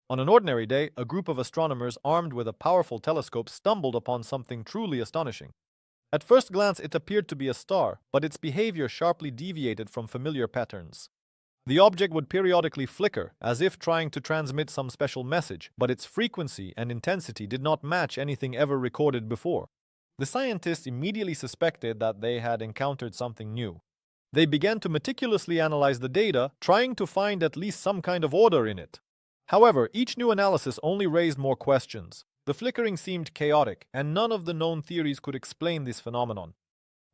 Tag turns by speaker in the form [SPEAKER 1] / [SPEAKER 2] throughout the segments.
[SPEAKER 1] On an ordinary day, a group of astronomers armed with a powerful telescope stumbled upon something truly astonishing. At first glance, it appeared to be a star, but its behavior sharply deviated from familiar patterns. The object would periodically flicker, as if trying to transmit some special message, but its frequency and intensity did not match anything ever recorded before. The scientists immediately suspected that they had encountered something new. They began to meticulously analyze the data, trying to find at least some kind of order in it. However, each new analysis only raised more questions. The flickering seemed chaotic, and none of the known theories could explain this phenomenon.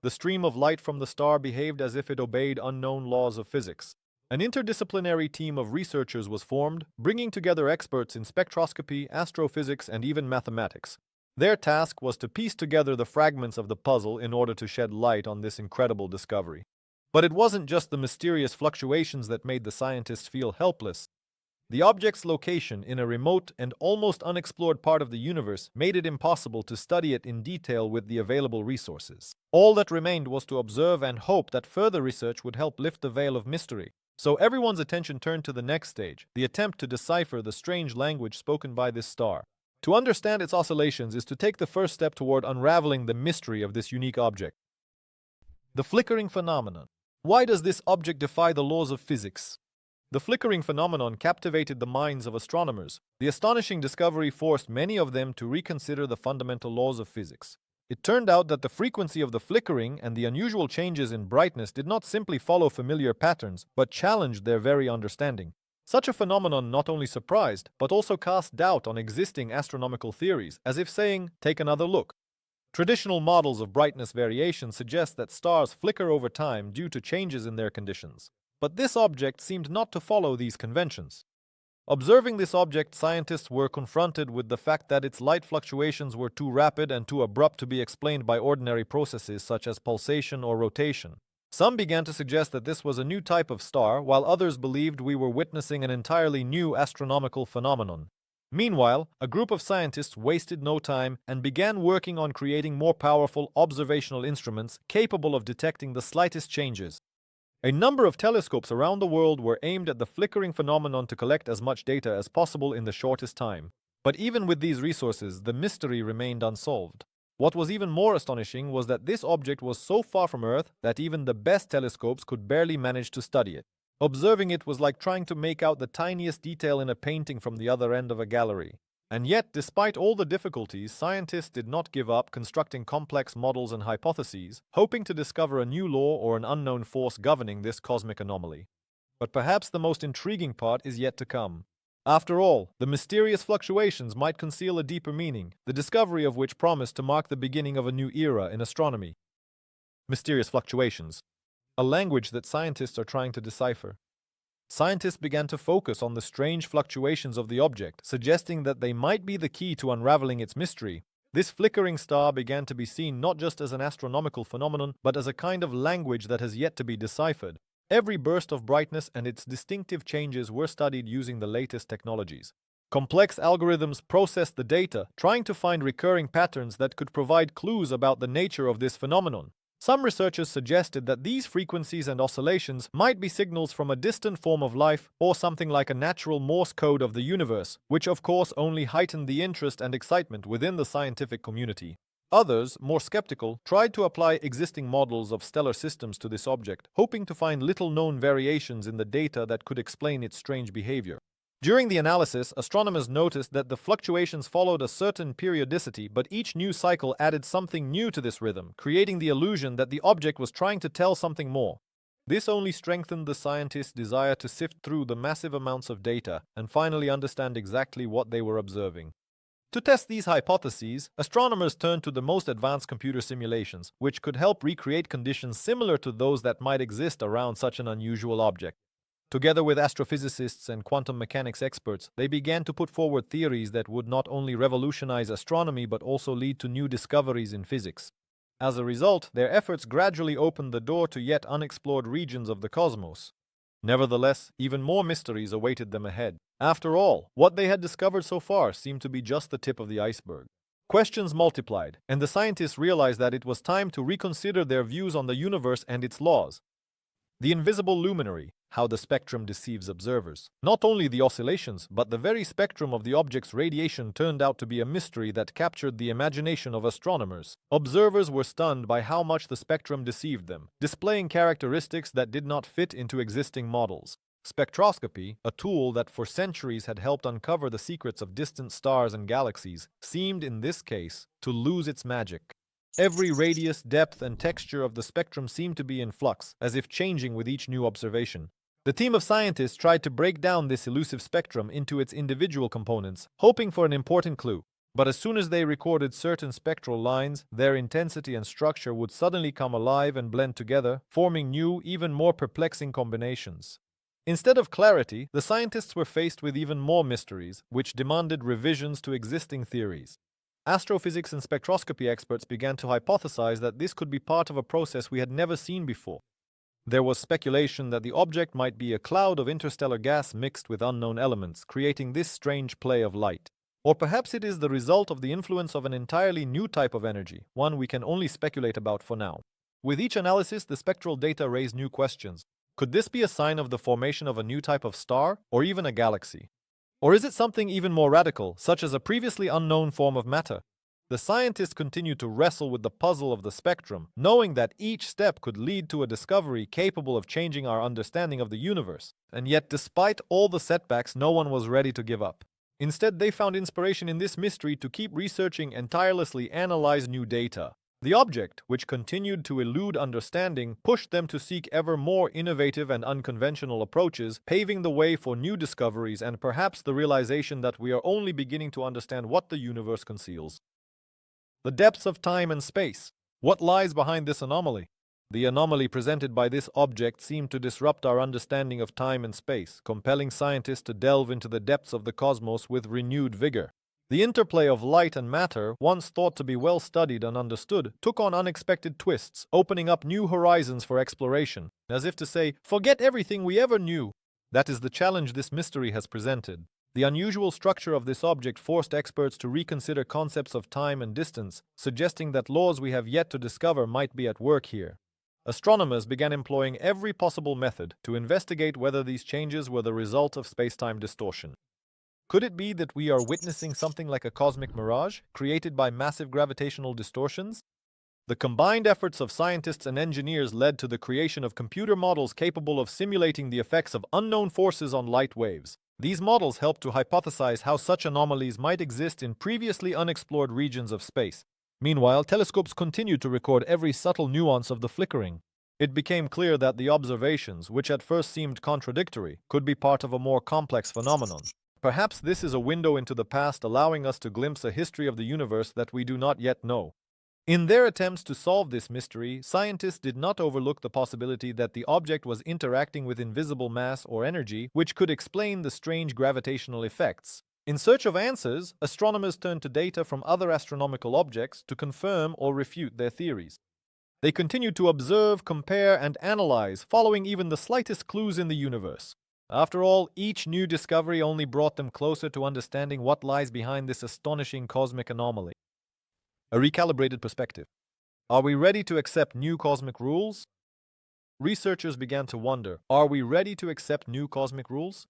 [SPEAKER 1] The stream of light from the star behaved as if it obeyed unknown laws of physics. An interdisciplinary team of researchers was formed, bringing together experts in spectroscopy, astrophysics, and even mathematics. Their task was to piece together the fragments of the puzzle in order to shed light on this incredible discovery. But it wasn't just the mysterious fluctuations that made the scientists feel helpless. The object's location in a remote and almost unexplored part of the universe made it impossible to study it in detail with the available resources. All that remained was to observe and hope that further research would help lift the veil of mystery. So everyone's attention turned to the next stage, the attempt to decipher the strange language spoken by this star. To understand its oscillations is to take the first step toward unraveling the mystery of this unique object. The flickering phenomenon. Why does this object defy the laws of physics? The flickering phenomenon captivated the minds of astronomers. The astonishing discovery forced many of them to reconsider the fundamental laws of physics. It turned out that the frequency of the flickering and the unusual changes in brightness did not simply follow familiar patterns, but challenged their very understanding. Such a phenomenon not only surprised, but also cast doubt on existing astronomical theories, as if saying, "Take another look." Traditional models of brightness variation suggest that stars flicker over time due to changes in their conditions. But this object seemed not to follow these conventions. Observing this object, scientists were confronted with the fact that its light fluctuations were too rapid and too abrupt to be explained by ordinary processes such as pulsation or rotation. Some began to suggest that this was a new type of star, while others believed we were witnessing an entirely new astronomical phenomenon. Meanwhile, a group of scientists wasted no time and began working on creating more powerful observational instruments capable of detecting the slightest changes. A number of telescopes around the world were aimed at the flickering phenomenon to collect as much data as possible in the shortest time. But even with these resources, the mystery remained unsolved. What was even more astonishing was that this object was so far from Earth that even the best telescopes could barely manage to study it. Observing it was like trying to make out the tiniest detail in a painting from the other end of a gallery. And yet, despite all the difficulties, scientists did not give up constructing complex models and hypotheses, hoping to discover a new law or an unknown force governing this cosmic anomaly. But perhaps the most intriguing part is yet to come. After all, the mysterious fluctuations might conceal a deeper meaning, the discovery of which promised to mark the beginning of a new era in astronomy. Mysterious fluctuations. A language that scientists are trying to decipher. Scientists began to focus on the strange fluctuations of the object, suggesting that they might be the key to unraveling its mystery. This flickering star began to be seen not just as an astronomical phenomenon, but as a kind of language that has yet to be deciphered. Every burst of brightness and its distinctive changes were studied using the latest technologies. Complex algorithms processed the data, trying to find recurring patterns that could provide clues about the nature of this phenomenon. Some researchers suggested that these frequencies and oscillations might be signals from a distant form of life or something like a natural Morse code of the universe, which of course only heightened the interest and excitement within the scientific community. Others, more skeptical, tried to apply existing models of stellar systems to this object, hoping to find little-known variations in the data that could explain its strange behavior. During the analysis, astronomers noticed that the fluctuations followed a certain periodicity, but each new cycle added something new to this rhythm, creating the illusion that the object was trying to tell something more. This only strengthened the scientists' desire to sift through the massive amounts of data and finally understand exactly what they were observing. To test these hypotheses, astronomers turned to the most advanced computer simulations, which could help recreate conditions similar to those that might exist around such an unusual object. Together with astrophysicists and quantum mechanics experts, they began to put forward theories that would not only revolutionize astronomy but also lead to new discoveries in physics. As a result, their efforts gradually opened the door to yet unexplored regions of the cosmos. Nevertheless, even more mysteries awaited them ahead. After all, what they had discovered so far seemed to be just the tip of the iceberg. Questions multiplied, and the scientists realized that it was time to reconsider their views on the universe and its laws. The invisible luminary. how the spectrum deceives observers. Not only the oscillations, but the very spectrum of the object's radiation turned out to be a mystery that captured the imagination of astronomers. Observers were stunned by how much the spectrum deceived them, displaying characteristics that did not fit into existing models. Spectroscopy, a tool that for centuries had helped uncover the secrets of distant stars and galaxies, seemed in this case to lose its magic. Every radius, depth, and texture of the spectrum seemed to be in flux, as if changing with each new observation. The team of scientists tried to break down this elusive spectrum into its individual components, hoping for an important clue. But as soon as they recorded certain spectral lines, their intensity and structure would suddenly come alive and blend together, forming new, even more perplexing combinations. Instead of clarity, the scientists were faced with even more mysteries, which demanded revisions to existing theories. Astrophysics and spectroscopy experts began to hypothesize that this could be part of a process we had never seen before. There was speculation that the object might be a cloud of interstellar gas mixed with unknown elements, creating this strange play of light. Or perhaps it is the result of the influence of an entirely new type of energy, one we can only speculate about for now. With each analysis, the spectral data raised new questions. Could this be a sign of the formation of a new type of star, or even a galaxy? Or is it something even more radical, such as a previously unknown form of matter? The scientists continued to wrestle with the puzzle of the spectrum, knowing that each step could lead to a discovery capable of changing our understanding of the universe. And yet, despite all the setbacks, no one was ready to give up. Instead, they found inspiration in this mystery to keep researching and tirelessly analyze new data. The object, which continued to elude understanding, pushed them to seek ever more innovative and unconventional approaches, paving the way for new discoveries and perhaps the realization that we are only beginning to understand what the universe conceals. The depths of time and space. What lies behind this anomaly? The anomaly presented by this object seemed to disrupt our understanding of time and space, compelling scientists to delve into the depths of the cosmos with renewed vigor. The interplay of light and matter, once thought to be well studied and understood, took on unexpected twists, opening up new horizons for exploration, as if to say, forget everything we ever knew. That is the challenge this mystery has presented. The unusual structure of this object forced experts to reconsider concepts of time and distance, suggesting that laws we have yet to discover might be at work here. Astronomers began employing every possible method to investigate whether these changes were the result of space-time distortion. Could it be that we are witnessing something like a cosmic mirage, created by massive gravitational distortions? The combined efforts of scientists and engineers led to the creation of computer models capable of simulating the effects of unknown forces on light waves. These models helped to hypothesize how such anomalies might exist in previously unexplored regions of space. Meanwhile, telescopes continued to record every subtle nuance of the flickering. It became clear that the observations, which at first seemed contradictory, could be part of a more complex phenomenon. Perhaps this is a window into the past, allowing us to glimpse a history of the universe that we do not yet know. In their attempts to solve this mystery, scientists did not overlook the possibility that the object was interacting with invisible mass or energy, which could explain the strange gravitational effects. In search of answers, astronomers turned to data from other astronomical objects to confirm or refute their theories. They continued to observe, compare, and analyze, following even the slightest clues in the universe. After all, each new discovery only brought them closer to understanding what lies behind this astonishing cosmic anomaly. A recalibrated perspective. Are we ready to accept new cosmic rules? Researchers began to wonder, are we ready to accept new cosmic rules?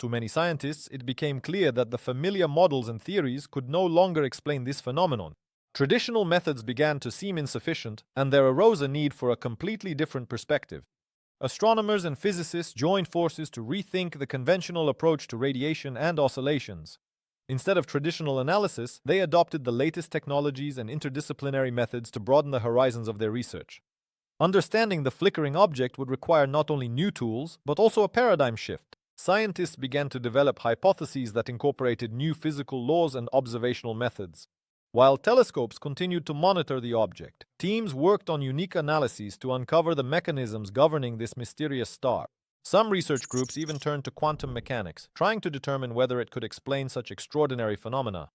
[SPEAKER 1] To many scientists, it became clear that the familiar models and theories could no longer explain this phenomenon. Traditional methods began to seem insufficient, and there arose a need for a completely different perspective. Astronomers and physicists joined forces to rethink the conventional approach to radiation and oscillations. Instead of traditional analysis, they adopted the latest technologies and interdisciplinary methods to broaden the horizons of their research. Understanding the flickering object would require not only new tools, but also a paradigm shift. Scientists began to develop hypotheses that incorporated new physical laws and observational methods. While telescopes continued to monitor the object, teams worked on unique analyses to uncover the mechanisms governing this mysterious star. Some research groups even turned to quantum mechanics, trying to determine whether it could explain such extraordinary phenomena.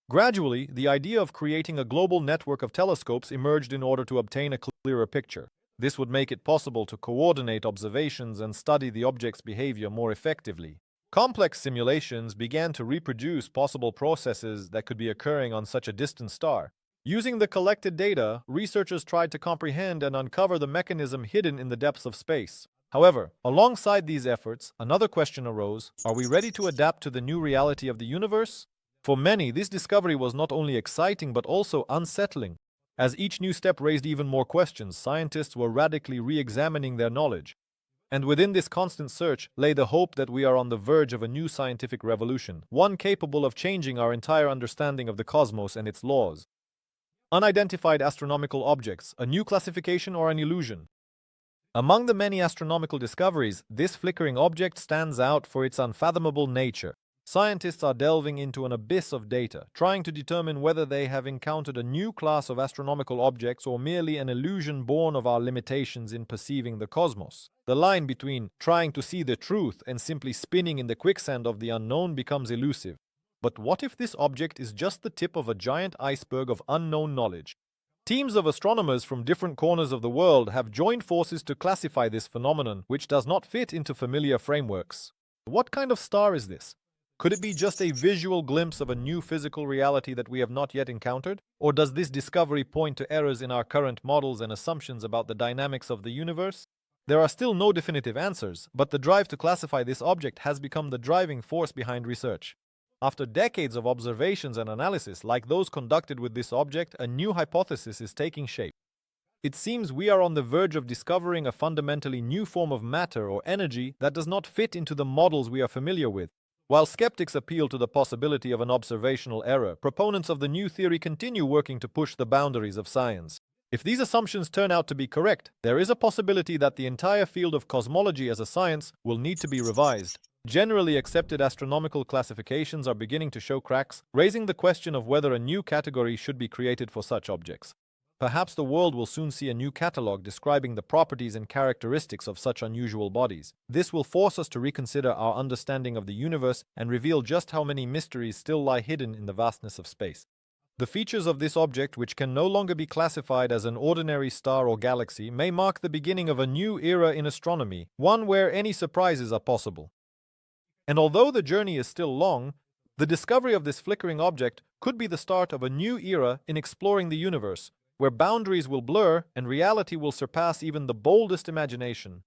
[SPEAKER 1] Gradually, the idea of creating a global network of telescopes emerged in order to obtain a clearer picture. This would make it possible to coordinate observations and study the object's behavior more effectively. Complex simulations began to reproduce possible processes that could be occurring on such a distant star. Using the collected data, researchers tried to comprehend and uncover the mechanism hidden in the depths of space. However, alongside these efforts, another question arose: are we ready to adapt to the new reality of the universe? For many, this discovery was not only exciting but also unsettling. As each new step raised even more questions, scientists were radically re-examining their knowledge. And within this constant search lay the hope that we are on the verge of a new scientific revolution, one capable of changing our entire understanding of the cosmos and its laws. Unidentified astronomical objects, a new classification or an illusion? Among the many astronomical discoveries, this flickering object stands out for its unfathomable nature. Scientists are delving into an abyss of data, trying to determine whether they have encountered a new class of astronomical objects or merely an illusion born of our limitations in perceiving the cosmos. The line between trying to see the truth and simply spinning in the quicksand of the unknown becomes elusive. But what if this object is just the tip of a giant iceberg of unknown knowledge? Teams of astronomers from different corners of the world have joined forces to classify this phenomenon, which does not fit into familiar frameworks. What kind of star is this? Could it be just a visual glimpse of a new physical reality that we have not yet encountered? Or does this discovery point to errors in our current models and assumptions about the dynamics of the universe? There are still no definitive answers, but the drive to classify this object has become the driving force behind research. After decades of observations and analysis like those conducted with this object, a new hypothesis is taking shape. It seems we are on the verge of discovering a fundamentally new form of matter or energy that does not fit into the models we are familiar with. While skeptics appeal to the possibility of an observational error, proponents of the new theory continue working to push the boundaries of science. If these assumptions turn out to be correct, there is a possibility that the entire field of cosmology as a science will need to be revised. Generally accepted astronomical classifications are beginning to show cracks, raising the question of whether a new category should be created for such objects. Perhaps the world will soon see a new catalogue describing the properties and characteristics of such unusual bodies. This will force us to reconsider our understanding of the universe and reveal just how many mysteries still lie hidden in the vastness of space. The features of this object, which can no longer be classified as an ordinary star or galaxy, may mark the beginning of a new era in astronomy, one where any surprises are possible. And although the journey is still long, the discovery of this flickering object could be the start of a new era in exploring the universe, where boundaries will blur and reality will surpass even the boldest imagination.